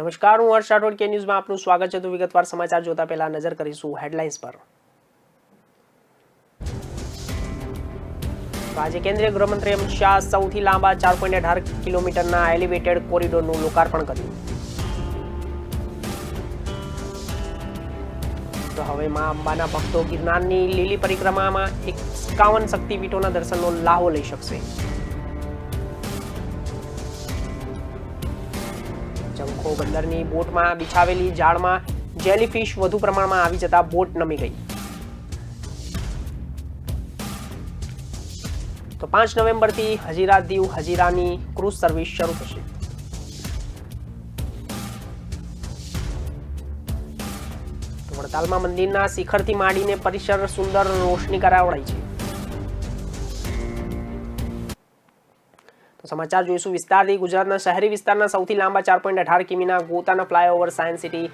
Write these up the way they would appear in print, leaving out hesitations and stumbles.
નમસ્કાર, હું હર્ષ રાઠોડ કે ન્યૂઝમાં આપનું સ્વાગત છે। તો વિગતવાર સમાચાર જોતા પહેલા નજર કરીશું હેડલાઇન્સ પર। આજે કેન્દ્રીય ગૃહમંત્રી અમિત શાહ સૌથી લાંબા 4.18 કિલોમીટરના એલિવેટેડ કોરિડોરનું લોકાર્પણ કર્યું। તો હવે માં અંબાના ભક્તો ગિરનારની લીલી પરિક્રમામાં 51 શક્તિપીઠોના દર્શનનો લાહો લઈ શકશે। જંખો બંદરની બોટમાં બિછાવેલી જાળમાં જેલીફિશ વધુ પ્રમાણમાં આવી જતા બોટ નમી ગઈ। તો 5 નવેમ્બરથી હજીરા દીવ હજીરાની ક્રૂઝ સર્વિસ શરૂ થશે। તો વડતાલમાં મંદિરના શિખરથી માંડીને પરિસર સુંદર રોશની કરાવડાઈ છે। તો સમાચાર જોઈશું વિસ્તારથી। ગુજરાતના શહેરી વિસ્તારના સૌથી લાંબા 4.18 કિમીના ગોતાના ફ્લાયઓવર સાયન્સ સિટી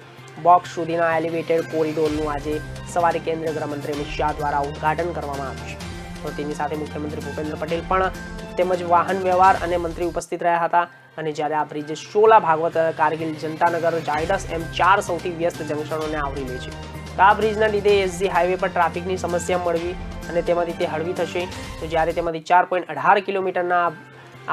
બોક્સ સુધીના એલિવેટેડ કોરિડોરનું આજે સવારે કેન્દ્રીય ગૃહમંત્રી અમિત શાહ દ્વારા ઉદ્ઘાટન કરવામાં આવ્યું છે। તો તેની સાથે મુખ્યમંત્રી ભૂપેન્દ્ર પટેલ પણ તેમજ વાહન વ્યવહાર અને મંત્રી ઉપસ્થિત રહ્યા હતા। અને જ્યારે આ બ્રિજ સોલા ભાગવત કારગિલ જનતાનગર જાયડસ એમ 4 સૌથી વ્યસ્ત જંકશનોને આવરી લે છે। તો આ બ્રિજના લીધે એસજી હાઈવે પર ટ્રાફિકની સમસ્યા મળવી અને તેમાંથી તે હળવી થશે। તો જ્યારે તેમાંથી 4.18 કિલોમીટરના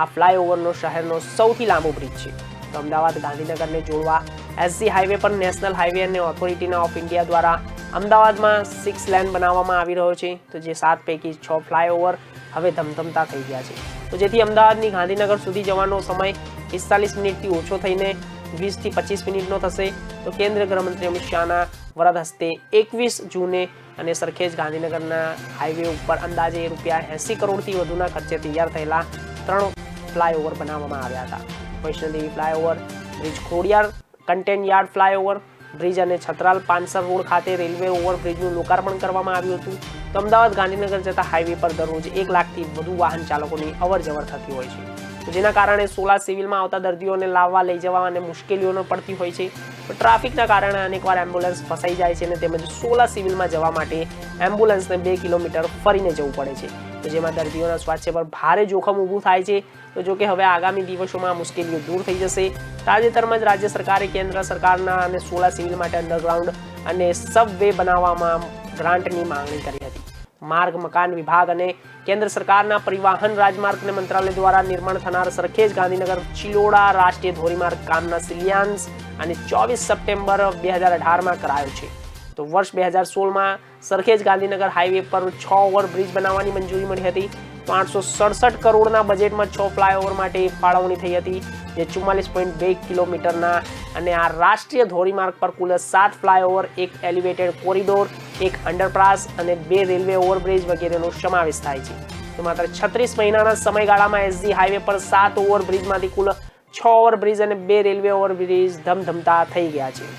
આ ફ્લાયઓવરનો શહેરનો સૌથી લાંબો બ્રિજ છે। તો અમદાવાદ ગાંધીનગરને જોડવા એસજી હાઈવે પર નેશનલ હાઈવે અને ઓથોરિટી ઓફ ઇન્ડિયા દ્વારા અમદાવાદમાં 6 લેન બનાવવામાં આવી રહ્યો છે। તો જે 7 પૈકી 6 ફ્લાયઓવર હવે ધમધમતા થઈ ગયા છે। તો જેથી અમદાવાદની ગાંધીનગર સુધી જવાનો સમય 45 મિનિટથી ઓછો થઈને 20 થી 25 મિનિટનો થશે। તો કેન્દ્રીય ગૃહમંત્રી અમિત શાહના વરદ હસ્તે 21 જૂને અને સરખેજ ગાંધીનગરના હાઈવે ઉપર અંદાજે ₹80 કરોડથી વધુના ખર્ચે તૈયાર થયેલા 3 ફ્લાયઓવર બનાવવામાં આવ્યા હતા। Vaishnodevi flyover, bridge Khodiyar container yard flyover, bridge અને છત્રાલ પાનસર રોડ ખાતે રેલવે ઓવરબ્રિજનું લોકાર્પણ કરવામાં આવ્યું હતું। તો અમદાવાદ ગાંધીનગર જતા હાઈવે પર દરરોજ 1 લાખથી વધુ વાહન ચાલકોની અવરજવર થતી હોય છે। તો જેના કારણે સોલા સિવિલમાં આવતા દર્દીઓને લાવવા લઈ જવા અને મુશ્કેલીઓનો પડતી હોય છે। તો ટ્રાફિકના કારણે અનેકવાર એમ્બ્યુલન્સ ફસાઈ જાય છે અને તેમજ સોલા સિવિલમાં જવા માટે એમ્બ્યુલન્સને 2 કિલોમીટર ફરીને જવું પડે છે। તો જેમાં દર્દીઓના સ્વાસ્થ્ય પર ભારે જોખમ ઊભું થાય છે। તો જો કે હવે આગામી દિવસોમાં આ મુશ્કેલીઓ દૂર થઈ જશે। તાજેતરમાં જ રાજ્ય સરકારે કેન્દ્ર સરકારના અને સોલા સિવિલ માટે અંડરગ્રાઉન્ડ અને સબવે બનાવવામાં ગ્રાન્ટની માંગણી કરી હતી। માર્ગ મકાન વિભાગ અને કેન્દ્ર સરકારના પરિવહન રાજમાર્ગ મંત્રાલય દ્વારા નિર્માણ થનાર સરખેજ ગાંધીનગર ચિલોડા રાષ્ટ્રીય ધોરીમાર્ગ કામના શિલાન્યાસ અને 24 સપ્ટેમ્બર 2018માં કરાયો છે। તો વર્ષ 2016માં સરખેજ ગાંધીનગર હાઈવે પર 6 ઓવરબ્રિજ બનાવવાની મંજૂરી મળી હતી। તો 867 કરોડના બજેટમાં 6 ફ્લાયઓવર માટે ફાળવણી થઈ હતી, જે 44.2 કિલોમીટરના અને આ રાષ્ટ્રીય ધોરીમાર્ગ પર કુલ 7 ફ્લાયઓવર, 1 એલિવેટેડ કોરિડોર, 1 અંડરપાસ અને 2 રેલવે ઓવરબ્રિજ વગેરેનો સમાવેશ થાય છે। તો માત્ર 36 મહિનાના સમયગાળામાં એસજી હાઈવે પર 7 ઓવરબ્રિજમાંથી કુલ 6 ઓવરબ્રિજ અને 2 રેલવે ઓવરબ્રિજ ધમધમતા થઈ ગયા છે।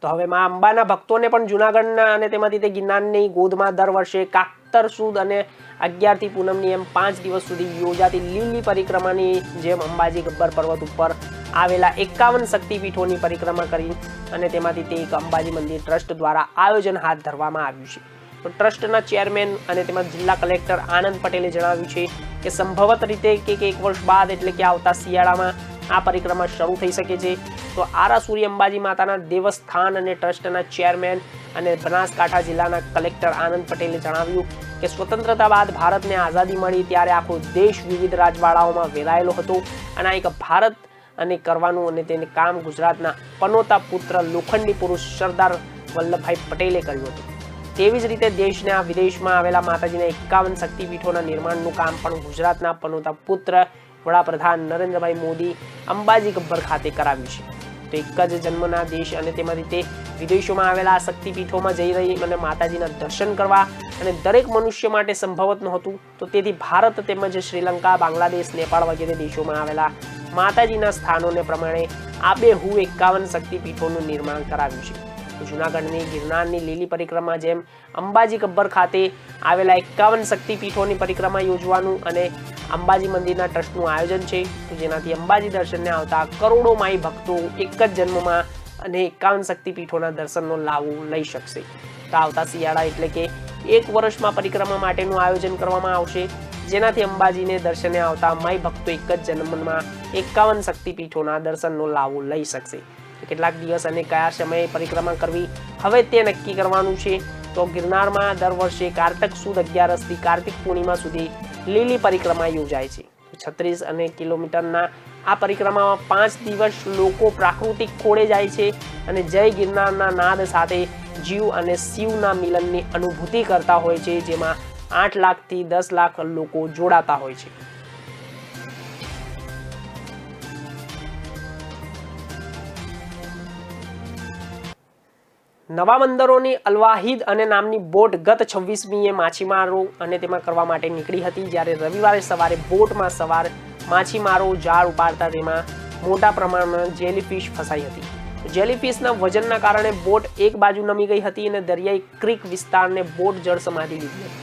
તો હવે માં અંબાના ભક્તોને પણ જૂનાગઢના અને તેમાંથી તે ગિરનારની ગોદમાં દર વર્ષે કાકતર સુદ અને 11 થી પૂનમની એમ 5 દિવસ સુધી યોજાતી લીલી પરિક્રમાની જેમ અંબાજી ગબ્બર પર્વત ઉપર આવેલા 51 શક્તિપીઠોની પરિક્રમા કરી અને તેમાંથી તે એક અંબાજી મંદિર ટ્રસ્ટ દ્વારા આયોજન હાથ ધરવામાં આવ્યું છે। તો ટ્રસ્ટના ચેરમેન અને તેમાં જિલ્લા કલેક્ટર આનંદ પટેલે જણાવ્યું છે કે સંભવત રીતે કે 1 વર્ષ બાદ એટલે કે આવતા શિયાળામાં આ પરિક્રમા શરૂ થઈ શકે છે। તો આરાસુરી અંબાજી માતાના દેવસ્થાન અને ટ્રસ્ટના ચેરમેન અને બનાસકાંઠા જિલ્લાના કલેક્ટર આનંદ પટેલે જણાવ્યું કે સ્વતંત્રતા બાદ ભારતને આઝાદી મળી ત્યારે આખો દેશ વિવિધ રાજવાડાઓમાં વેરાયેલો હતો અને આ એક ભારત અને કરવાનું અને તેને કામ ગુજરાતના પનોતા પુત્ર લોખંડી પુરુષ સરદાર વલ્લભભાઈ પટેલે કર્યું હતું। તેવી જ રીતે દેશના વિદેશમાં આવેલા માતાજીના 51 શક્તિપીઠોના નિર્માણનું કામ પણ ગુજરાતના પનોતા પુત્ર વડાપ્રધાન નરેન્દ્રભાઈ મોદી અંબાજી ગબ્બર ખાતે કરાવ્યું છે। તો એક જ જન્મના દેશ અને તેમાંથી તે વિદેશોમાં આવેલા શક્તિપીઠોમાં જઈ રહી અને માતાજીના દર્શન કરવા અને દરેક મનુષ્ય માટે સંભવત નહોતું। તો તેથી ભારત તેમજ શ્રીલંકા, બાંગ્લાદેશ, નેપાળ વગેરે દેશોમાં આવેલા માતાજીના સ્થાનોને પ્રમાણે આબેહૂબ 51 શક્તિપીઠોનું નિર્માણ કરાવ્યું છે। જૂનાગઢની ગિરનારની લીલી પરિક્રમા જેમ અંબાજી ગબ્બર ખાતે આવેલા 51 શક્તિપીઠોની પરિક્રમા યોજવાનું અને અંબાજી મંદિરના ટ્રસ્ટનું આયોજન છે। તો જેનાથી અંબાજી દર્શનને આવતા કરોડો માઈ ભક્તો એક જ જન્મમાં અને 51 શક્તિપીઠોના દર્શનનો લાભ લઈ શકશે। તો આવતા શિયાળા એટલે કે 1 વર્ષમાં પરિક્રમા માટેનું આયોજન કરવામાં આવશે। જેનાથી અંબાજીને દર્શને આવતા માઈ ભક્તો એક જ જન્મમાં 51 શક્તિપીઠોના દર્શનનો લાભ લઈ શકશે. કેટલાક દિવસ અને કયા સમયે પરિક્રમા કરવી હવે તે નક્કી કરવાનું છે. તો ગિરનારમાં દર વર્ષે કારતક સુદ 11 થી કાર્તિક પૂર્ણિમા સુધી લીલી પરિક્રમા યોજાય છે. 36 કિલોમીટરના આ પરિક્રમામાં 5 દિવસ લોકો પ્રાકૃતિક ખોળે જાય છે અને જય ગિરનારના નાદ સાથે જીવ અને શિવના મિલનની અનુભૂતિ કરતા હોય છે, જેમાં 8 લાખથી 10 લાખ લોકો જોડાતા હોય છે. નવા બંદરોની અલવાહિદ અને નામની બોટ ગત 26મીએ માછીમારો અને તેમાં કરવા માટે નીકળી હતી, જ્યારે રવિવારે સવારે બોટમાં સવાર માછીમારો જાળ ઉપાડતા તેમાં મોટા પ્રમાણમાં જેલીફિશ ફસાઈ હતી. જેલીફિશના વજનના કારણે બોટ એક બાજુ નમી ગઈ હતી અને દરિયાઈ ક્રીક વિસ્તારને બોટ જળ સમાધી લીધી હતી.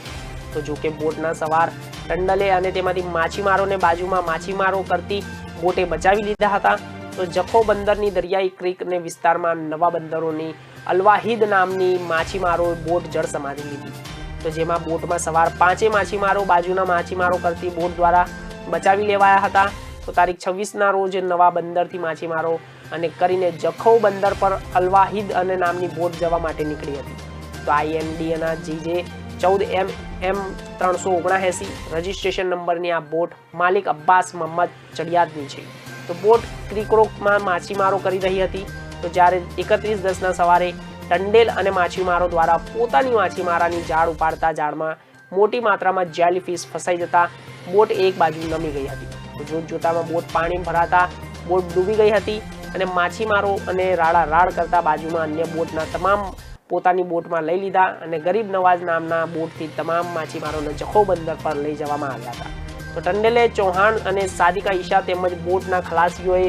તો જોકે બોટના સવાર ટંડલે અને તેમાંથી માછીમારોને બાજુમાં માછીમારો કરતી બોટે બચાવી લીધા હતા. તો જખો બંદરની દરિયાઈ ક્રીકને વિસ્તારમાં નવા બંદરોની અલવાહિદ નામની માછીમારોએ બોટ જળ સમાધી લીધી. તો જેમાં બોટમાં સવાર 5 માછીમારો બાજુના માછીમારો કરતી બોટ દ્વારા બચાવી લેવાયા હતા. તો તારીખ 26ના રોજ નવા બંદરથી માછીમારો અને કરીને જખૌ બંદર પર અલવાહિદ અને નામની બોટ જવા માટે નીકળી હતી. તો INDના GJ 14MM 379 રજિસ્ટ્રેશન નંબરની આ બોટ માલિક અબ્બાસ મોહમ્મદ ચડિયાદની છે. તો બોટ ક્રીકરોકમાં માછીમારો કરી રહી હતી. તો જ્યારે 31/10ના સવારે ટંડેલ અને માછીમારો દ્વારા પોતાની માછીમારાની જાળ ઉપાડતા જાળમાં મોટી માત્રામાં જેલીફિશ ફસાઈ જતા બોટ એક બાજુ નમી ગઈ હતી. તો જોત જોતામાં બોટ પાણી ભરાતા બોટ ડૂબી ગઈ હતી અને માછીમારો અને રાડારાડ કરતા બાજુમાં અન્ય બોટના તમામ પોતાની બોટમાં લઈ લીધા અને ગરીબ નવાજ નામના બોટથી તમામ માછીમારોને જખૌ બંદર પર લઈ જવામાં આવ્યા હતા. તો ટંડેલે ચૌહાણ અને સાદિકા ઈશા તેમજ બોટના ખલાસીઓએ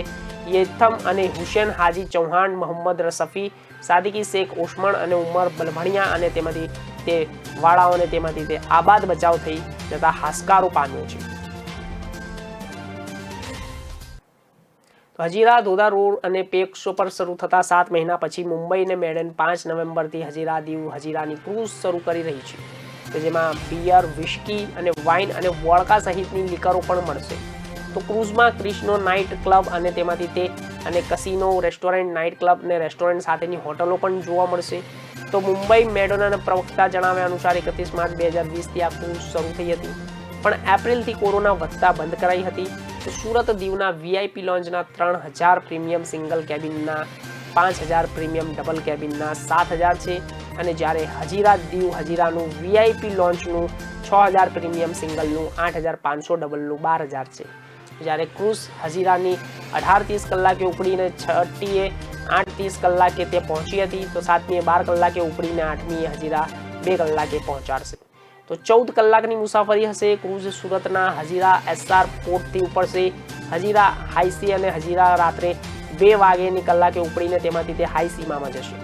યેથમ અને હુસેન હાજી ચૌહાણ, મોહમ્મદ રસફી, સાદિકી શેખ ઓસમણ અને ઉમર બલભણિયા અને તેમાંથી તે વાળાઓને તેમાંથી તે આબાદ બચાવ થઈ જતા હાશકારો પામ્યો છે. હજીરા ધોધા રોડ અને પેક્સો પર શરૂ થતા 7 મહિના પછી મુંબઈ અને મેડન 5 નવેમ્બરથી હજીરા દીવ હજીરાની ક્રૂઝ શરૂ કરી રહી છે. તો જેમાં બિયર, વિસ્કી અને વાઇન અને વોડકા સહિતની લિકરો પણ મળશે. તો ક્રૂઝમાં ક્રિસ્નો નાઇટ ક્લબ અને તેમાંથી તે અને કસિનો, રેસ્ટોરન્ટ, નાઇટ ક્લબ અને રેસ્ટોરન્ટ સાથેની હોટલો પણ જોવા મળશે. તો મુંબઈ મેડોનાના પ્રવક્તા જણાવ્યા અનુસાર 31 માર્ચ 2020થી આ ક્રૂઝ શરૂ થઈ હતી, પણ એપ્રિલથી કોરોના વધતા બંધ કરાઈ હતી. તો સુરત દીવના VIP લોન્જના 3000 પ્રીમિયમ સિંગલ કેબિનના 5000 પ્રીમિયમ ડબલ કેબિનના 7000 છે અને જ્યારે હજીરા દીવ હજીરાનું VIP લોન્ચનું 6000 પ્રીમિયમ સિંગલનું 8500 ડબલનું 12000 છે. જ્યારે ક્રૂઝ હજીરાની 18:30 કલાકે ઉપડીને 6મીએ 8:30 કલાકે તે પહોંચી હતી. તો 7મીએ 12 કલાકે ઉપડીને 8મીએ હજીરા 2 કલાકે પહોંચાડશે. તો 14 કલાકની મુસાફરી હશે. ક્રૂઝ સુરતના હજીરા SR પોર્ટથી ઉપડશે. હજીરા હાઈસી અને હજીરા રાત્રે 2 વાગ્યાની કલાકે ઉપડીને તેમાંથી તે હાઈસીમામાં જશે.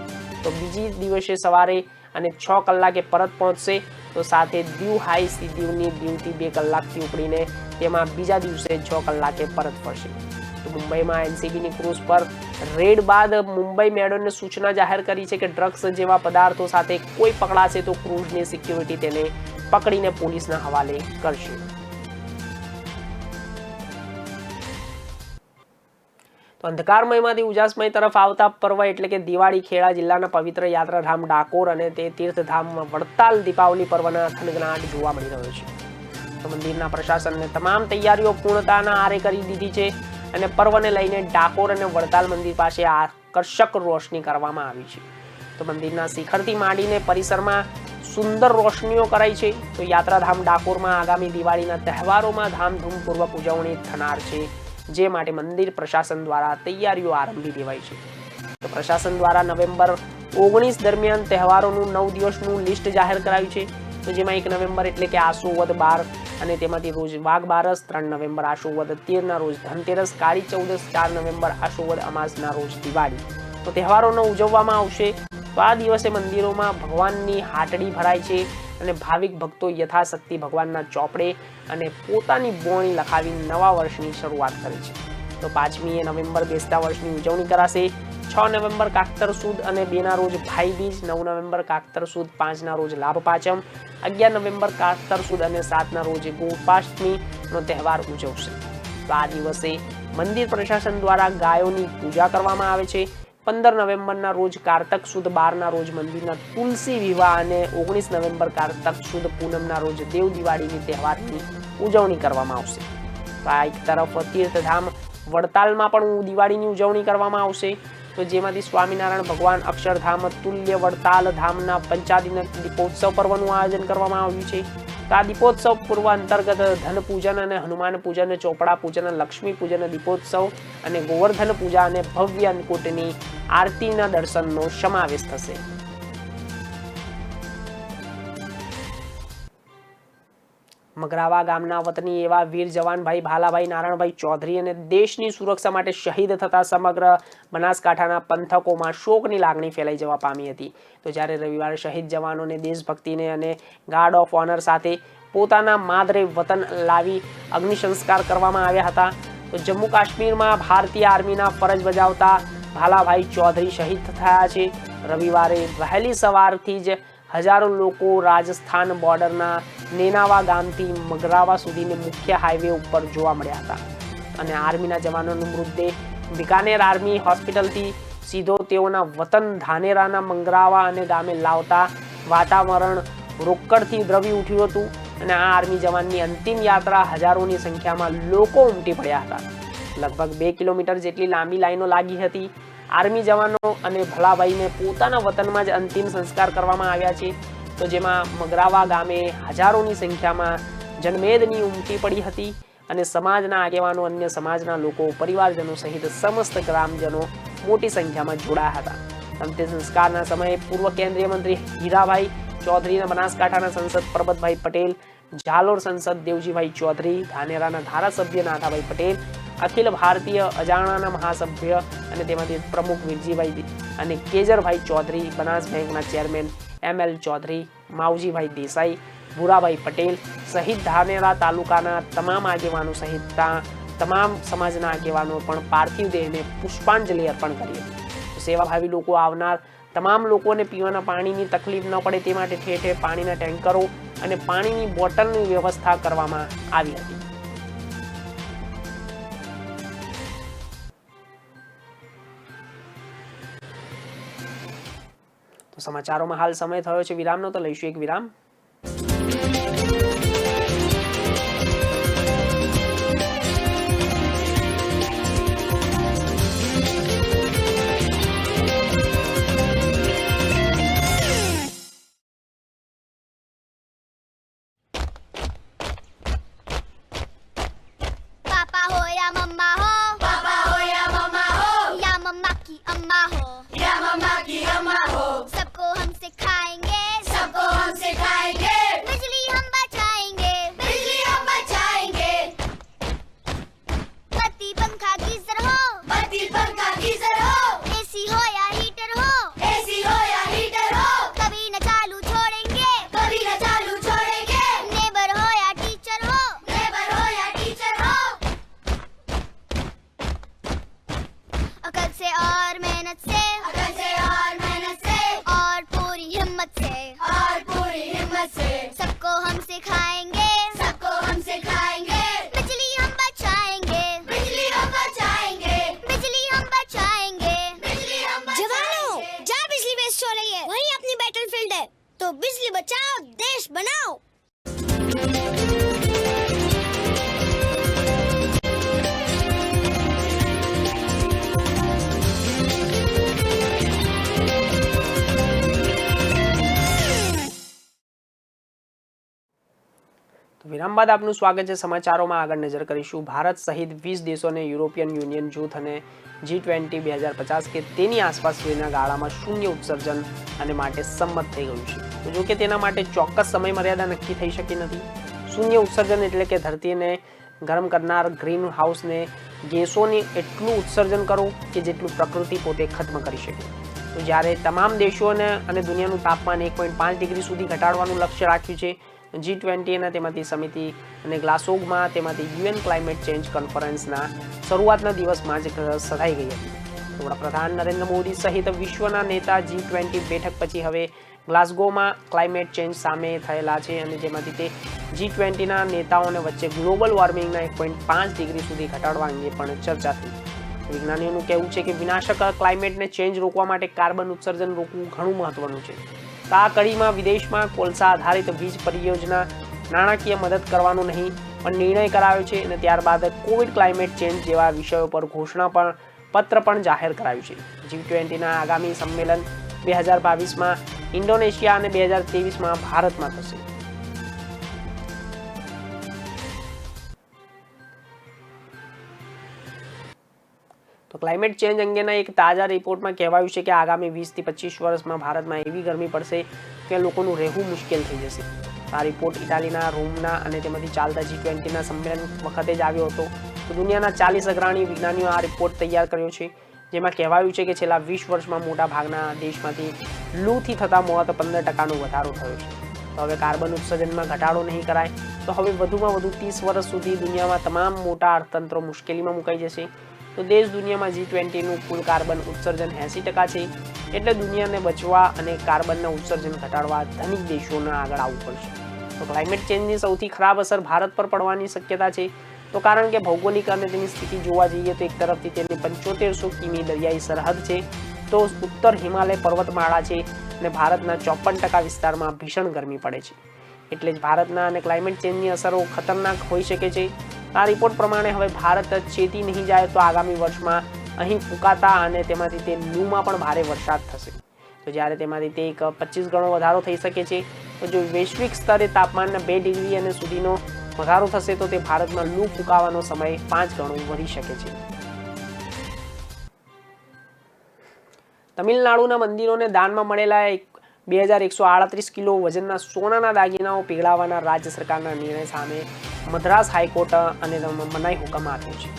તો બીજી દિવસે સવારે અને 6 કલાકે પરત પહોંચશે. તો સાથે દીવ હાઈસી દીવની દીવથી 2 કલાકથી ઉપડીને તેમાં બીજા દિવસે 6 કલાકે પરત ફરશે. તો મુંબઈમાં NCBની ક્રૂઝ પર રેડ બાદ મુંબઈ મેડોને સૂચના જાહેર કરી છે કે ડ્રગ્સ જેવા પદાર્થો સાથે કોઈ પકડાશે તો ક્રૂઝની સિક્યુરિટી તેને પકડીને પોલીસના હવાલે કરશે. તો અંધકારમયમાંથી ઉજાસમય તરફ આવતા પર્વ એટલે કે દિવાળી ખેડા જિલ્લાના પવિત્ર યાત્રાધામ ડાકોર અને તે તીર્થધામમાં વડતાલ દીપાવલી પર્વના થનગનાટ જોવા મળી રહ્યો છે. તો મંદિરના પ્રશાસનને તમામ તૈયારીઓ પૂર્ણતાના આરે કરી દીધી છે અને પર્વને લઈને ડાકોર અને વડતાલ મંદિર પાસે આકર્ષક રોશની કરવામાં આવી છે. તો મંદિરના શિખરથી માંડીને પરિસરમાં સુંદર રોશનીઓ કરાઈ છે. તો યાત્રાધામ ડાકોરમાં આગામી દિવાળીના તહેવારોમાં ધામધૂમપૂર્વક ઉજવણી થનાર છે, જે માટે મંદિર પ્રશાસન દ્વારા તૈયારીઓ આરંભી દેવાઈ છે. તો પ્રશાસન દ્વારા નવેમ્બર 19 દરમિયાન તહેવારોનું 9 દિવસનું લિસ્ટ જાહેર કરાયું છે. તો જેમાં 1 નવેમ્બર એટલે કે આસો વદ 12 અને તેમાંથી રોજ વાઘ બારસ, 3 નવેમ્બર આસો વદ 13ના રોજ ધનતેરસ, કાળી ચૌદસ, 4 નવેમ્બર આસો વદ અમાસના રોજ દિવાળી. તો તહેવારોનો ઉજવવામાં આવશે. તો આ દિવસે મંદિરોમાં ભગવાનની હાટડી ભરાય છે અને ભાવિક ભક્તો યથાશક્તિ ભગવાનના ચોપડે અને પોતાની બોણી લખાવી નવા વર્ષની શરૂઆત કરે છે. તો 5મી નવેમ્બર બેસતા વર્ષની ઉજવણી કરાશે. 6 નવેમ્બર કાકતર સુદ અને 2ના રોજ ભાઈ બીજ, 9 નવેમ્બર કાકતર સુદ, 5ના રોજ લાભ પાંચમ, 11 નવેમ્બર કાસ્તર સુદ અને 7ના રોજ ગોપાષ્ટમીનો તહેવાર ઉજવશે. તો આ દિવસે મંદિર પ્રશાસન દ્વારા ગાયોની પૂજા કરવામાં આવે છે. 15 નવેમ્બરના રોજ કારતક સુદ 12ના રોજ મંદિરના તુલસી વિવાહ અને 19 નવેમ્બર કારતક સુદ પૂનમના રોજ દેવ દિવાળીની તહેવારની ઉજવણી કરવામાં આવશે. તો આ એક તરફ તીર્થધામ વડતાલમાં પણ દિવાળીની ઉજવણી કરવામાં આવશે. તો જેમાંથી સ્વામિનારાયણ ભગવાન અક્ષરધામ તુલ્ય વડતાલ ધામના પંચાદિન દીપોત્સવ પર્વનું આયોજન કરવામાં આવ્યું છે. તો આ દીપોત્સવ પૂર્વ અંતર્ગત ધન પૂજન અને હનુમાન પૂજન, ચોપડા પૂજન, લક્ષ્મી પૂજન, દીપોત્સવ અને ગોવર્ધન પૂજા અને ભવ્ય અન્નકૂટની આરતીના દર્શનનો સમાવેશ થશે. મગરાવા ગામના વતની એવા વીર જવાનભાઈ ભાલાભાઈ નારાયણભાઈ ચૌધરી અને દેશની સુરક્ષા માટે શહીદ થતા સમગ્ર બનાસકાંઠાના પંથકોમાં શોકની લાગણી ફેલાઈ જવા પામી હતી. તો જ્યારે રવિવારે શહીદ જવાનોને દેશભક્તિને અને ગાર્ડ ઓફ ઓનર સાથે પોતાના માદરે વતન લાવી અગ્નિ સંસ્કાર કરવામાં આવ્યા હતા. તો જમ્મુ કાશ્મીરમાં ભારતીય આર્મીના ફરજ બજાવતા ભાલાભાઈ ચૌધરી શહીદ થયા છે. રવિવારે વહેલી સવારથી જ હજારો લોકો રાજસ્થાન બોર્ડરના નેનાવા ગામથી મગરાવા સુધીની મુખ્ય હાઈવે ઉપર જોવા મળ્યા હતા અને આર્મીના જવાનોનો મૃતદેહ બિકાનેર આર્મી હોસ્પિટલથી સીધો તેઓના વતન ધાનેરાના મંગરાવા અને ગામે લાવતા વાતાવરણ રોકડથી દ્રવી ઉઠ્યું હતું અને આ આર્મી જવાનની અંતિમ યાત્રા હજારોની સંખ્યામાં લોકો ઉમટી પડ્યા હતા. લગભગ 2 કિલોમીટર જેટલી લાંબી લાઈનો લાગી હતી. આર્મી જવાનો અને ભલાભાઈને પોતાના વતનમાં જ અંતિમ સંસ્કાર કરવામાં આવ્યા છે. તો જેમાં મગરાવા ગામે હજારોની સંખ્યામાં જનમેદની ઉમટી પડી હતી અને સમાજના આગેવાનો, અન્ય સમાજના લોકો, પરિવારજનો સહિત સમસ્ત ગ્રામજનો મોટી સંખ્યામાં જોડાયા હતા. અંતિમ સંસ્કારના સમયે પૂર્વ કેન્દ્રીય મંત્રી હીરાભાઈ ચૌધરીના બનાસકાંઠાના સંસદ પરબતભાઈ પટેલ, ઝાલોર સંસદ દેવજીભાઈ ચૌધરી, ધાનેરાના ધારાસભ્ય નાથાભાઈ પટેલ, અખિલ ભારતીય અજાણાના મહાસભ્ય અને તેમાંથી પ્રમુખ વીરજીભાઈ અને કેજરભાઈ ચૌધરી, બનાસ બેંકના ચેરમેન ML ચૌધરી, માવજીભાઈ દેસાઈ, ભૂરાભાઈ પટેલ સહિત ધાનેરા તાલુકાના તમામ આગેવાનો સહિત તમામ સમાજના આગેવાનો પણ પાર્થિવ દેહને પુષ્પાંજલિ અર્પણ કરી હતી. સેવાભાવી લોકો આવનાર તમામ લોકોને પીવાના પાણીની તકલીફ ન પડે તે માટે ઠેર ઠેર પાણીના ટેન્કરો અને પાણીની બોટલની વ્યવસ્થા કરવામાં આવી હતી. તો સમાચારોમાં હાલ સમય થયો છે વિરામનો, તો લઈશું એક વિરામ. વિરામ બાદ આપનું સ્વાગત છે. સમાચારોમાં આગળ નજર કરીશું. ભારત સહિત 20 દેશોને યુરોપિયન યુનિયન જૂથ અને G20 2050 કે તેની આસપાસ સુધીના ગાળામાં શૂન્ય ઉત્સર્જન અને માટે સંમત થઈ ગયું છે. તો જો કે તેના માટે ચોક્કસ સમય મર્યાદા નક્કી થઈ શકી નથી. શૂન્ય ઉત્સર્જન એટલે કે ધરતીને ગરમ કરનાર ગ્રીન હાઉસને ગેસોની એટલું ઉત્સર્જન કરો કે જેટલું પ્રકૃતિ પોતે ખત્મ કરી શકે. તો જ્યારે તમામ દેશોને અને દુનિયાનું તાપમાન 1.5 ડિગ્રી સુધી ઘટાડવાનું લક્ષ્ય રાખ્યું છે. G20 ના તેમાંથી સમિતિ અને ગ્લાસગોમાં તેમાંથી UN ક્લાઇમેટ ચેન્જ કોન્ફરન્સના શરૂઆતના દિવસમાં જ સધાઈ ગઈ હતી. વડાપ્રધાન નરેન્દ્ર મોદી સહિત વિશ્વના નેતા G20 બેઠક પછી હવે ગ્લાસગોમાં ક્લાઇમેટ ચેન્જ સામે થયેલા છે અને જેમાંથી તે G20ના નેતાઓને વચ્ચે ગ્લોબલ વોર્મિંગના 1.5 ડિગ્રી સુધી ઘટાડવા અંગે પણ ચર્ચા થઈ. વિજ્ઞાનીઓનું કહેવું છે કે વિનાશક ક્લાઇમેટને ચેન્જ રોકવા માટે કાર્બન ઉત્સર્જન રોકવું ઘણું મહત્વનું છે. આ કડીમાં વિદેશમાં કોલસા આધારિત વીજ પરિયોજના નાણાકીય મદદ કરવાનું નહીં પણ નિર્ણય કરાયો છે અને ત્યારબાદ કોવિડ ક્લાઇમેટ ચેન્જ જેવા વિષયો પર ઘોષણા પત્ર પણ જાહેર કરાયું છે. G20ના આગામી સંમેલન 2022માં ઇન્ડોનેશિયા અને 2023માં ભારતમાં થશે. તો ક્લાઇમેટ ચેન્જ અંગેના એક તાજા રિપોર્ટમાં કહેવાયું છે કે આગામી 20 થી 25 વર્ષમાં ભારતમાં એવી ગરમી પડશે કે લોકોનું રહેવું મુશ્કેલ થઈ જશે. આ રિપોર્ટ ઇટાલીના રોમના અને તેમાંથી ચાલતા G20ના સંમેલન વખતે જ આવ્યો હતો. તો દુનિયાના 40 અગ્રણી વિજ્ઞાનીઓ આ રિપોર્ટ તૈયાર કર્યો છે, જેમાં કહેવાયું છે કે છેલ્લા 20 વર્ષમાં મોટા ભાગના દેશમાંથી લૂથી થતા મોત 15% વધારો થયો છે. તો હવે કાર્બન ઉત્સર્જનમાં ઘટાડો નહીં કરાય તો હવે વધુમાં વધુ 30 વર્ષ સુધી દુનિયામાં તમામ મોટા અર્થતંત્રો મુશ્કેલીમાં મુકાઈ જશે. તો દેશ દુનિયામાં G20નું કુલ કાર્બન ઉત્સર્જન 80% છે. એટલે દુનિયાને બચવા અને કાર્બનના ઉત્સર્જન ઘટાડવા ધનિક દેશોને આગળ આવવું પડશે. તો ક્લાઇમેટ ચેન્જની સૌથી ખરાબ અસર ભારત પર પડવાની શક્યતા છે. તો કારણ કે ભૌગોલિક અને તેની સ્થિતિ જોવા જઈએ તો એક તરફથી તેની 7500 કિમી દરિયાઈ સરહદ છે, તો ઉત્તર હિમાલય પર્વતમાળા છે અને ભારતના 54% વિસ્તારમાં ભીષણ ગરમી પડે છે. એટલે જ ભારતના અને ક્લાઇમેટ ચેન્જની અસરો ખતરનાક હોઈ શકે છે. આ રિપોર્ટ પ્રમાણે હવે ભારત ચેતી નહીં જાય તો આગામી વર્ષમાં અહીં ફૂંકાતા અને તેમાંથી તે લૂમાં પણ ભારે વરસાદ થશે. તો જ્યારે તેમાંથી તે એક 25 ગણો વધારો થઈ શકે છે. તો જો વૈશ્વિક સ્તરે તાપમાનના 2 ડિગ્રી અને સુધીનો વધારો થશે તો તે ભારતમાં લૂ ફૂંકાવાનો સમય 5 ગણો વધી શકે છે. તમિલનાડુના મંદિરોને દાનમાં મળેલા 2138 કિલો વજનના સોનાના દાગીનાઓ પીગળાવવાના રાજ્ય સરકારના નિર્ણય સામે મદ્રાસ હાઈકોર્ટ અને મનાઈ હુકમ આપ્યો છે.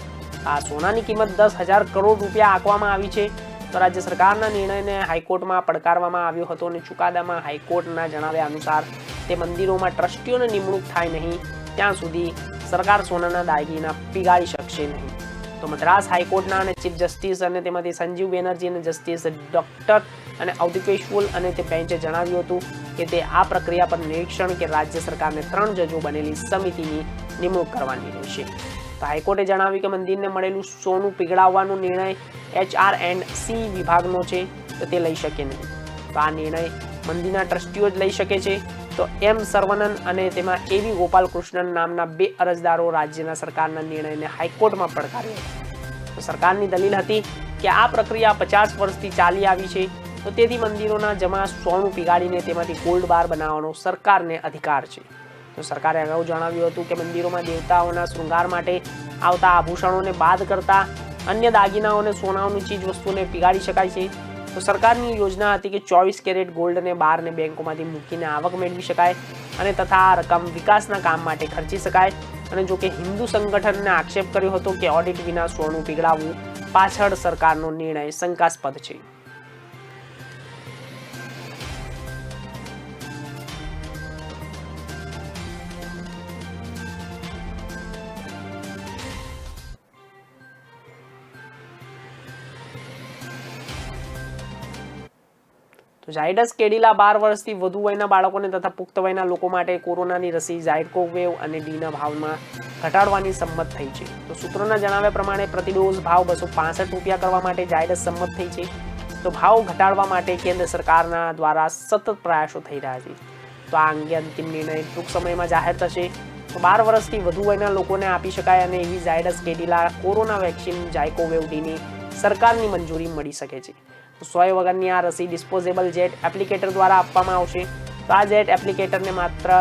આ સોનાની કિંમત 10,000 કરોડ રૂપિયા આંકવામાં આવી છે. તો રાજ્ય સરકારના નિર્ણયને હાઈકોર્ટમાં પડકારવામાં આવ્યો હતો અને ચુકાદામાં હાઈકોર્ટના જણાવ્યા અનુસાર તે મંદિરોમાં ટ્રસ્ટીઓની નિમણૂક થાય નહીં ત્યાં સુધી સરકાર સોનાના દાગીના પીગાળી શકશે નહીં. તો મદ્રાસ હાઈકોર્ટના અને ચીફ જસ્ટિસ અને તેમાંથી સંજીવ બેનર્જી અને જસ્ટિસ ડોક્ટર અને ઔદિકેશવલ અને તે બેન્ચે જણાવ્યું હતું કે તે આ પ્રક્રિયા પર નિરીક્ષણ કે રાજ્ય સરકારને 3 જજો બનેલી સમિતિની નિમણૂક કરવાની રહેશે. તો હાઈકોર્ટે જણાવ્યું કે મંદિરને મળેલું સોનું પીગળાવવાનો નિર્ણય HRC વિભાગનો છે, તો તે લઈ શકે નહીં. તો આ નિર્ણય મંદિરના ટ્રસ્ટીઓ જ લઈ શકે છે. તો M સરવનન અને તેમાં AV ગોપાલકૃષ્ણન નામના 2 અરજદારો રાજ્યના સરકારના નિર્ણયને હાઈકોર્ટમાં પડકાર્યો હતો. તો સરકારની દલીલ હતી કે આ પ્રક્રિયા 50 વર્ષથી ચાલી આવી છે, તો તેથી મંદિરોના જમા સોનું પીગાળીને તેમાંથી ગોલ્ડ બાર બનાવવાનો સરકારને અધિકાર છે. તો સરકારે અગાઉ જણાવ્યું હતું કે મંદિરોમાં દેવતાઓના શૃંગાર માટે આવતા આભૂષણોને બાદ કરતા અન્ય દાગીનાઓને સોનાની ચીજ વસ્તુઓને પીગાળી શકાય છે. તો સરકારની યોજના હતી કે 24 કેરેટ ગોલ્ડને બારને બેંકોમાંથી મૂકીને આવક મેળવી શકાય અને તથા આ રકમ વિકાસના કામ માટે ખર્ચી શકાય. અને જો કે હિન્દુ સંગઠનને આક્ષેપ કર્યો હતો કે ઓડિટ વિના સોનું પીગળાવવું પાછળ સરકારનો નિર્ણય શંકાસ્પદ છે. તો ઝાયડસ કેડિલા 12 વર્ષથી વધુ વયના બાળકોને તથા પુખ્ત વયના લોકો માટે કોરોનાની રસી ઝાયકોવેવ અને ડીના ભાવમાં ઘટાડવાની સંમત થઈ છે. તો સૂત્રોના જણાવ્યા પ્રમાણે પ્રતિ ડોઝ ભાવ 265 રૂપિયા કરવા માટે ઝાયડસ સંમત થઈ છે. તો ભાવ ઘટાડવા માટે કેન્દ્ર સરકારના દ્વારા સતત પ્રયાસો થઈ રહ્યા છે. તો આ અંગે અંતિમ નિર્ણય ટૂંક સમયમાં જાહેર થશે. તો 12 વર્ષથી વધુ વયના લોકોને આપી શકાય અને એવી ઝાયડસ કેડિલા કોરોના વેક્સિન ઝાયકોવેવ ડીની સરકારની મંજૂરી મળી શકે છે. તો 100 વગરની આ રસી ડિસ્પોઝેબલ જેટ એપ્લિકેટર દ્વારા આપવામાં આવશે. તો આ જેટ એપ્લિકેટરને માત્ર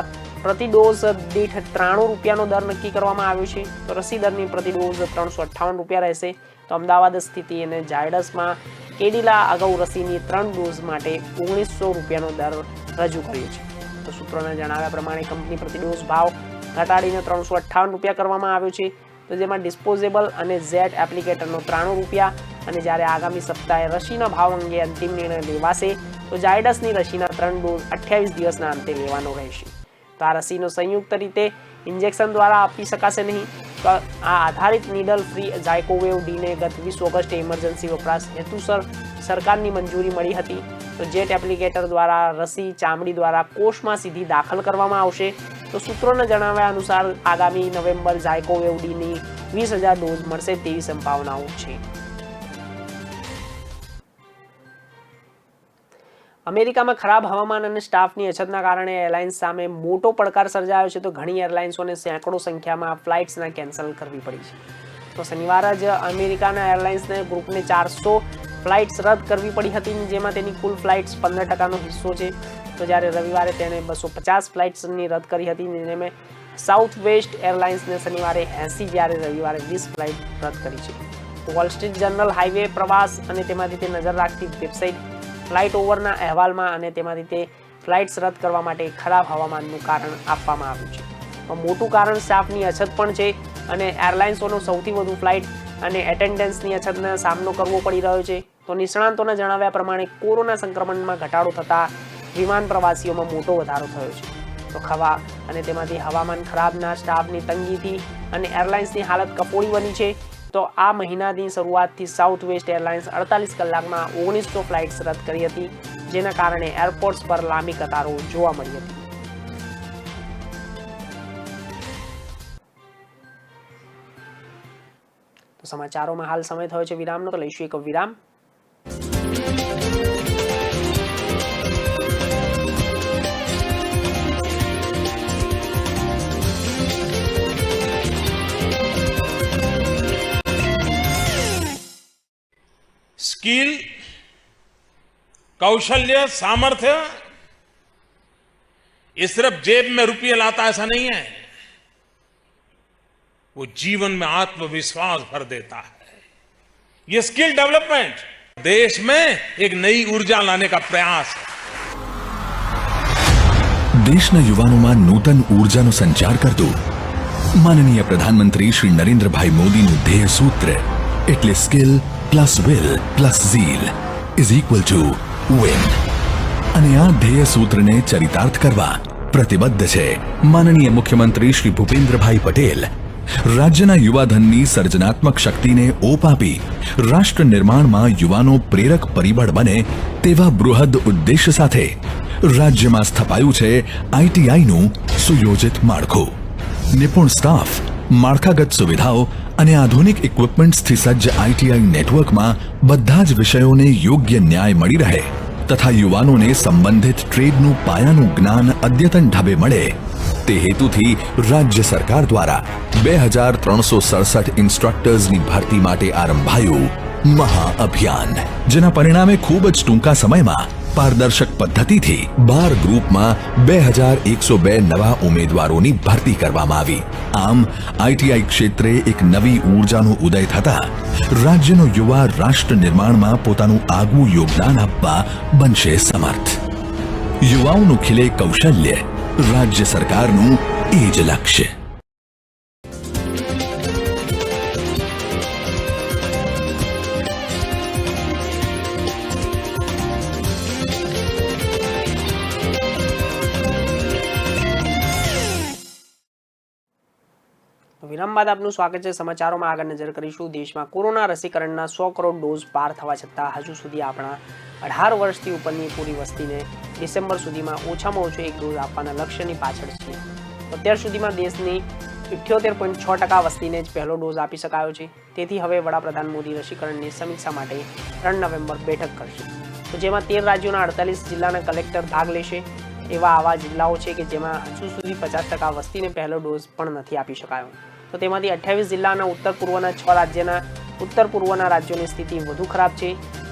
પ્રતિ ડોઝ દીઠ 93 રૂપિયાનો દર નક્કી કરવામાં આવ્યો છે. તો રસી દરની પ્રતિ ડોઝ 358 રૂપિયા રહેશે. તો અમદાવાદ સ્થિત અને ઝાયડસમાં કેડિલા અગાઉ રસીની 3 ડોઝ માટે 1900 રૂપિયાનો દર રજૂ કર્યો છે. તો સૂત્રોના જણાવ્યા પ્રમાણે કંપની પ્રતિ ડોઝ ભાવ ઘટાડીને 358 રૂપિયા કરવામાં આવ્યો છે. તો જેમાં ડિસ્પોઝેબલ અને ઝેટ એપ્લિકેટરનો 93 રૂપિયા અને જ્યારે આગામી સપ્તાહે રસીના ભાવ અંગે અંતિમ નિર્ણય લેવાશે તો ઝાયડસની રસીના 3 ડોઝ 28 દિવસના અંતે લેવાનો રહેશે. તો આ રસીનો સંયુક્ત રીતે ઇન્જેક્શન દ્વારા આપી શકાશે નહીં. તો આ આધારિત નીડલ ફ્રી ઝાયકોવેવ ડીને ગત 20 ઓગસ્ટે ઇમરજન્સી વપરાશ હેતુસર સરકારની મંજૂરી મળી હતી. તો જેટ એપ્લિકેટર દ્વારા રસી ચામડી દ્વારા કોષમાં સીધી દાખલ કરવામાં આવશે. તો સૂત્રોના જણાવ્યા અનુસાર આગામી નવેમ્બર ઝાયકોવેવ ડીની 20,000 ડોઝ મળશે તેવી સંભાવનાઓ છે. અમેરિકામાં ખરાબ હવામાન અને સ્ટાફની અછતના કારણે એરલાઇન્સ સામે મોટો પડકાર સર્જાયો છે. તો ઘણી એરલાઇન્સોને સેંકડો સંખ્યામાં ફ્લાઇટ્સના કેન્સલ કરવી પડી છે. તો શનિવારે જ અમેરિકાના એરલાઇન્સને ગ્રુપને 400 ફ્લાઇટ્સ રદ કરવી પડી હતી, જેમાં તેની કુલ ફ્લાઇટ્સ 15%નો હિસ્સો છે. તો જ્યારે રવિવારે તેણે 250 ફ્લાઇટ્સની રદ કરી હતી, જેને સાઉથ વેસ્ટ એરલાઇન્સને શનિવારે 80 જ્યારે રવિવારે 20 ફ્લાઇટ રદ કરી છે. તો વોલ સ્ટ્રીટ જર્નલ હાઈવે પ્રવાસ અને તેમાંથી તે નજર રાખતી વેબસાઇટ ફ્લાઇટ ઓવરના અહેવાલમાં અને તેમાંથી તે ફ્લાઇટ્સ રદ કરવા માટે ખરાબ હવામાનનું કારણ આપવામાં આવ્યું છે. તો મોટું કારણ સ્ટાફની અછત પણ છે અને એરલાઇન્સોનો સૌથી વધુ ફ્લાઇટ અને એટેન્ડન્સની અછતનો સામનો કરવો પડી રહ્યો છે. તો નિષ્ણાંતોના જણાવ્યા પ્રમાણે કોરોના સંક્રમણમાં ઘટાડો થતાં વિમાન પ્રવાસીઓમાં મોટો વધારો થયો છે. તો ખવા અને તેમાંથી હવામાન ખરાબના સ્ટાફની તંગીથી અને એરલાઇન્સની હાલત કફોડી બની છે. તો આ મહિનાની શરૂઆતથી સાઉથ વેસ્ટ એરલાઇન્સ 48 કલાકમાં 1900 ફ્લાઇટ્સ રદ કરી હતી, જેના કારણે એરપોર્ટ્સ પર લાંબી કતારો જોવા મળી હતી. તો સમાચારોમાં હાલ સમય થયો છે વિરામનો, તો લઈશું એક વિરામ. स्किल, कौशल्य, सामर्थ्य ये सिर्फ जेब में रुपये लाता ऐसा नहीं है, वो जीवन में आत्मविश्वास भर देता है. ये स्किल डेवलपमेंट देश में एक नई ऊर्जा लाने का प्रयास है. देशना युवानों नूतन ऊर्जाનો संचार करતું माननीय प्रधानमंत्री श्री नरेंद्रभाई मोदीનું ધ્યેય સૂત્ર એટલે skill plus will plus Jheel is equal to win. અને આ ધ્યેય સૂત્રને ચરિતાર્થ કરવા પ્રતિબદ્ધ છે માનનીય મુખ્યમંત્રી શ્રી ભૂપેન્દ્રભાઈ પટેલ. રાજ્યના યુવાધનની સર્જનાત્મક શક્તિને ઓપ આપી રાષ્ટ્ર નિર્માણમાં યુવાનો પ્રેરક પરિબળ બને તેવા બૃહદ ઉદ્દેશ્ય સાથે રાજ્યમાં સ્થપાયું છે આઈટીઆઈનું સુયોજિત માળખું. નિપુણ સ્ટાફ, માળખાગત સુવિધાઓ અને આધુનિક ઇક્વિપમેન્ટ્સથી સજ્જ આઈટીઆઈ નેટવર્કમાં બધા જ વિષયોને યોગ્ય ન્યાય મળી રહે તથા યુવાનોને સંબંધિત ટ્રેડનું પાયાનું જ્ઞાન અદ્યતન ઢબે મળે તે હેતુથી રાજ્ય સરકાર દ્વારા 2367 ઇન્સ્ટ્રક્ટર્સની ભરતી માટે આરંભાયું મહાઅભિયાન, જેના પરિણામે ખૂબ જ ટૂંકા સમયમાં પારદર્શક પદ્ધતિથી 12 ગ્રુપમાં 2102 નવા ઉમેદવારોની ભરતી કરવામાં આવી. આમ આઈટીઆઈ ક્ષેત્રે એક નવી ઊર્જાનો ઉદય થતા રાજ્યનો યુવા રાષ્ટ્ર નિર્માણમાં પોતાનું આગવું યોગદાન આપવા બનશે સમર્થ. યુવાઓનું ખીલે કૌશલ્ય, રાજ્ય સરકારનું એ જ લક્ષ્ય. વિરામ બાદ આપનું સ્વાગત છે. સમાચારોમાં આગળ નજર કરીશું. દેશમાં કોરોના રસીકરણના 100 કરોડ ડોઝ પાર થવા છતાં હજુ સુધી આપણા 18 વર્ષથી ઉપરની પૂરી વસ્તીને ડિસેમ્બર સુધીમાં ઓછામાં ઓછો એક ડોઝ આપવાના લક્ષ્યની પાછળ છે. અત્યાર સુધીમાં દેશની 78.6% વસ્તીને જ પહેલો ડોઝ આપી શકાયો છે. તેથી હવે વડાપ્રધાન મોદી રસીકરણની સમીક્ષા માટે 3 નવેમ્બર બેઠક કરશે. તો જેમાં 13 રાજ્યોના 48 જિલ્લાના કલેક્ટર ભાગ લેશે. એવા આવા જિલ્લાઓ છે કે જેમાં હજુ સુધી 50% વસ્તીને પહેલો ડોઝ પણ નથી આપી શકાયો. તો તેમાંથી 28 જિલ્લાના ઉત્તર પૂર્વના રાજ્યોની સ્થિતિ વધુ ખરાબ છે.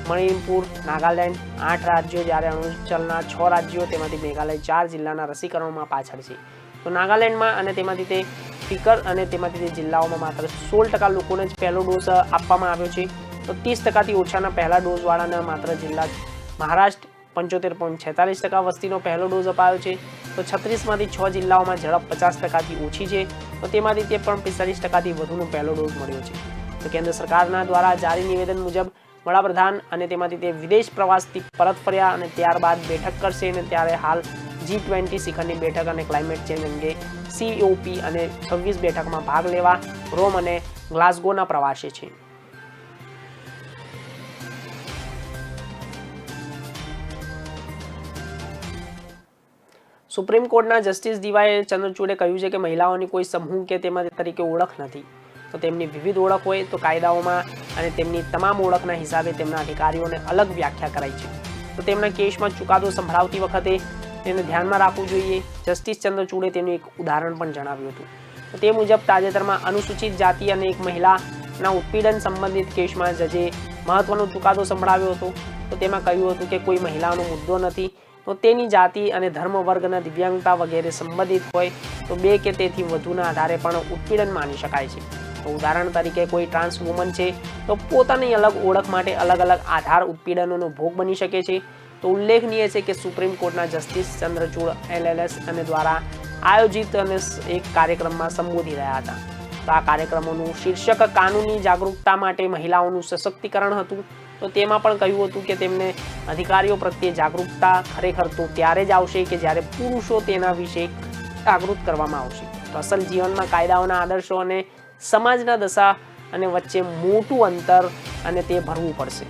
મણિપુર, નાગાલેન્ડ 8 રાજ્યો, જ્યારે અરુણાચલના 6 રાજ્યો તેમાંથી મેઘાલય 4 જિલ્લાના રસીકરણમાં પાછળ છે. તો નાગાલેન્ડમાં અને તેમાંથી તે સ્પીકર અને તેમાંથી તે જિલ્લાઓમાં માત્ર 16% લોકોને જ પહેલો ડોઝ આપવામાં આવ્યો છે. તો 30%થી ઓછાના પહેલા ડોઝવાળાના માત્ર જિલ્લા મહારાષ્ટ્ર 75.46% વસ્તીનો પહેલો ડોઝ અપાયો છે. તો 36માંથી 6 જિલ્લાઓમાં ઝડપ 50%થી ઓછી છે. તો તેમાંથી તે પણ 45%થી વધુનો પહેલો ડોઝ મળ્યો છે. તો કેન્દ્ર સરકારના દ્વારા જારી નિવેદન મુજબ વડાપ્રધાન અને તેમાંથી તે વિદેશ પ્રવાસથી પરત ફર્યા અને ત્યારબાદ બેઠક કરશે અને ત્યારે હાલ G20 શિખરની બેઠક અને ક્લાઇમેટ ચેન્જ અંગે COP અને 26 બેઠકમાં ભાગ લેવા રોમ અને ગ્લાસગોના પ્રવાસે છે. સુપ્રીમ કોર્ટના જસ્ટિસ ડીવાય ચંદ્રચૂડે કહ્યું છે કે મહિલાઓની કોઈ સમૂહ કે તેમાં તરીકે ઓળખ નથી, તો તેમની વિવિધ ઓળખ હોય તો કાયદાઓમાં અને તેમની તમામ ઓળખના હિસાબે તેમના અધિકારીઓને અલગ વ્યાખ્યા કરાઈ છે. તો તેમના કેસમાં ચુકાદો સંભળાવતી વખતે તેને ધ્યાનમાં રાખવું જોઈએ. જસ્ટિસ ચંદ્રચૂડે તેનું એક ઉદાહરણ પણ જણાવ્યું હતું. તો તે મુજબ તાજેતરમાં અનુસૂચિત જાતિ અને એક મહિલાના ઉત્પીડન સંબંધિત કેસમાં જજે મહત્વનો ચુકાદો સંભળાવ્યો હતો. તો તેમાં કહ્યું હતું કે કોઈ મહિલાનો મુદ્દો નથી, તો તેની જાતિ અને ધર્મ, વર્ગના, દિવ્યાંગતા વગેરે સંબંધિત હોય તો 2 કે તેથી વધુના આધારે પણ ઉત્પીડન માની શકાય છે. તો ઉદાહરણ તરીકે કોઈ ટ્રાન્સ વુમન છે તો પોતાની અલગ ઓળખ માટે અલગ અલગ આધાર ઉત્પીડનોનો ભોગ બની શકે છે. તો ઉલ્લેખનીય છે કે સુપ્રીમ કોર્ટના જસ્ટિસ ચંદ્રચૂડ LLS અને દ્વારા આયોજિત અને એક કાર્યક્રમમાં સંબોધી રહ્યા હતા. તો આ કાર્યક્રમોનું શીર્ષક કાનૂની જાગૃતતા માટે મહિલાઓનું સશક્તિકરણ હતું. તો તેમાં પણ કહ્યું હતું કે તેમને અધિકારીઓ પ્રત્યે જાગૃતતા ખરેખર તો ત્યારે જ આવશે કે જ્યારે પુરુષો તેના વિશે જાગૃત કરવામાં આવશે. તો અસલ જીવનમાં કાયદાઓના આદર્શો અને સમાજના દશા અને વચ્ચે મોટું અંતર અને તે ભરવું પડશે.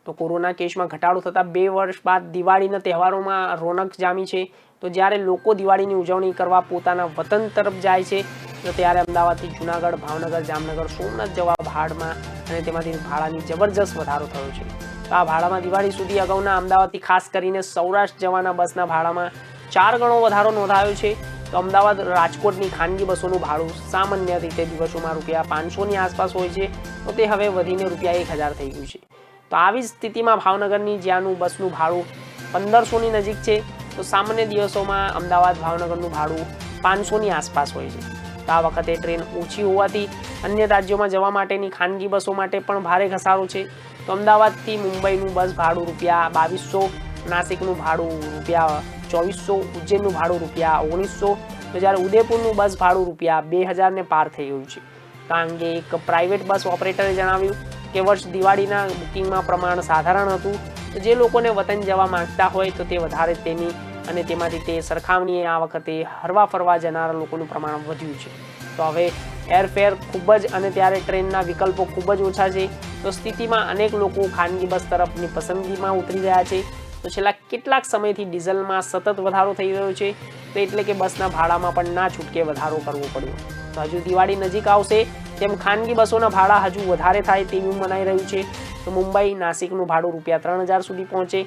તો કોરોના કેસમાં ઘટાડો થતાં 2 વર્ષ બાદ દિવાળીના તહેવારોમાં રોનક જામી છે. તો જ્યારે લોકો દિવાળીની ઉજવણી કરવા પોતાના વતન તરફ જાય છે, તો ત્યારે અમદાવાદથી જૂનાગઢ, ભાવનગર, જામનગર, સોમનાથ જવા ભાડમાં અને તેમાંથી ભાડાની જબરજસ્ત વધારો થયો છે. તો આ ભાડામાં દિવાળી સુધી અગાઉના અમદાવાદથી ખાસ કરીને સૌરાષ્ટ્ર જવાના બસના ભાડામાં 4 ગણો વધારો નોંધાયો છે. તો અમદાવાદ રાજકોટની ખાનગી બસોનું ભાડું સામાન્ય રીતે દિવસોમાં ₹500ની આસપાસ હોય છે, તો તે હવે વધીને ₹1000 થઈ ગયું છે. તો આવી સ્થિતિમાં ભાવનગરની જ્યાંનું બસનું ભાડું 1500ની નજીક છે, તો સામાન્ય દિવસોમાં અમદાવાદ ભાવનગરનું ભાડું 500ની આસપાસ હોય છે. તો આ વખતે ટ્રેન ઓછી હોવાથી અન્ય રાજ્યોમાં જવા માટેની ખાનગી બસો માટે પણ ભારે ઘસારો છે. તો અમદાવાદથી મુંબઈનું બસ ભાડું ₹2200, નાસિકનું ભાડું ₹2400, ઉજ્જૈનનું ભાડું ₹1900, તો જ્યારે ઉદયપુરનું બસ ભાડું ₹2000ને પાર થઈ ગયું છે. તો આ અંગે એક પ્રાઇવેટ બસ ઓપરેટરે જણાવ્યું કે વર્ષ દિવાળીના બુકિંગમાં પ્રમાણ સાધારણ હતું. તો જે લોકોને વતન જવા માંગતા હોય તો તે વધારે તેની અને તેમાંથી તે સરખામણીએ આ વખતે હરવા ફરવા જનારા લોકોનું પ્રમાણ વધ્યું છે. તો હવે એરફેર ખૂબ જ અને ત્યારે ટ્રેનના વિકલ્પો ખૂબ જ ઓછા છે. તો સ્થિતિમાં અનેક લોકો ખાનગી બસ તરફની પસંદગીમાં ઉતરી રહ્યા છે. તો છેલ્લા કેટલાક સમયથી ડીઝલમાં સતત વધારો થઈ રહ્યો છે, તો એટલે કે બસના ભાડામાં પણ ના છૂટકે વધારો કરવો પડ્યો. તો હજુ દિવાળી નજીક આવશે તેમ ખાનગી બસોના ભાડા હજુ વધારે થાય તેવું મનાઈ રહ્યું છે. તો મુંબઈ, નાસિકનું ભાડું ₹3000 સુધી પહોંચે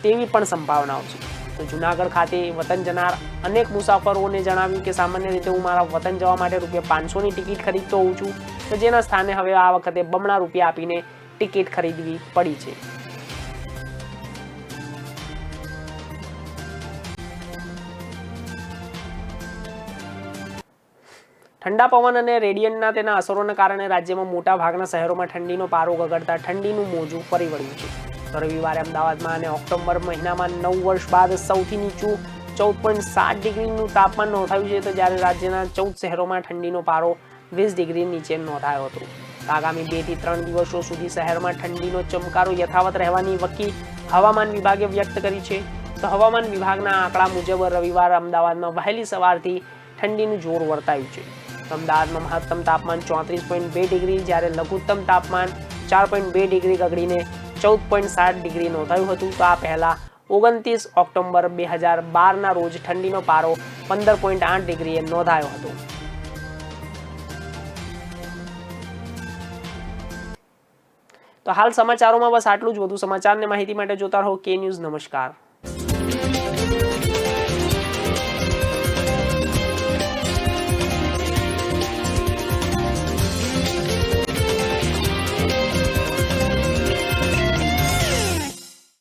તેવી પણ સંભાવનાઓ છે. તો જૂનાગઢ ખાતે વતન જનાર અનેક મુસાફરોને જણાવ્યું કે સામાન્ય રીતે હું મારા વતન જવા માટે ₹500ની ટિકિટ ખરીદતો હોઉં છું, તો જેના સ્થાને હવે આ વખતે બમણા રૂપિયા આપીને ટિકિટ ખરીદવી પડી છે. ઠંડા પવન અને રેડિયન્ટના તેના અસરોના કારણે રાજ્યમાં મોટા ભાગના શહેરોમાં ઠંડીનો પારો ગગડતા ઠંડીનું મોજું ફરી વળ્યું છે. તો રવિવારે અમદાવાદમાં અને ઓક્ટોબર મહિનામાં 9 વર્ષ બાદ સૌથી નીચું 14.7 ડિગ્રીનું તાપમાન નોંધાયું છે. તો જ્યારે રાજ્યના 14 શહેરોમાં ઠંડીનો પારો 20 ડિગ્રી નીચે નોંધાયો હતો. આગામી 2 થી 3 દિવસો સુધી શહેરમાં ઠંડીનો ચમકારો યથાવત રહેવાની વકી હવામાન વિભાગે વ્યક્ત કરી છે. તો હવામાન વિભાગના આંકડા મુજબ રવિવારે અમદાવાદમાં વહેલી સવારથી ઠંડીનું જોર વર્તાયું છે. અમદાવાદમાં મહત્તમ તાપમાન 34.2 ડિગ્રી, જ્યારે લઘુત્તમ તાપમાન 4.2 ડિગ્રી ગગડીને 14.7 ડિગ્રી નોંધાયું હતું. તો આ પહેલા 29 ઓક્ટોબર 2012ના રોજ ઠંડીનો પારો 15.8 ડિગ્રીએ નોંધાયો હતો. તો હાલ સમાચારોમાં બસ આટલું જ. વધુ સમાચાર અને માહિતી માટે જોતા રહો કે ન્યૂઝ. નમસ્કાર.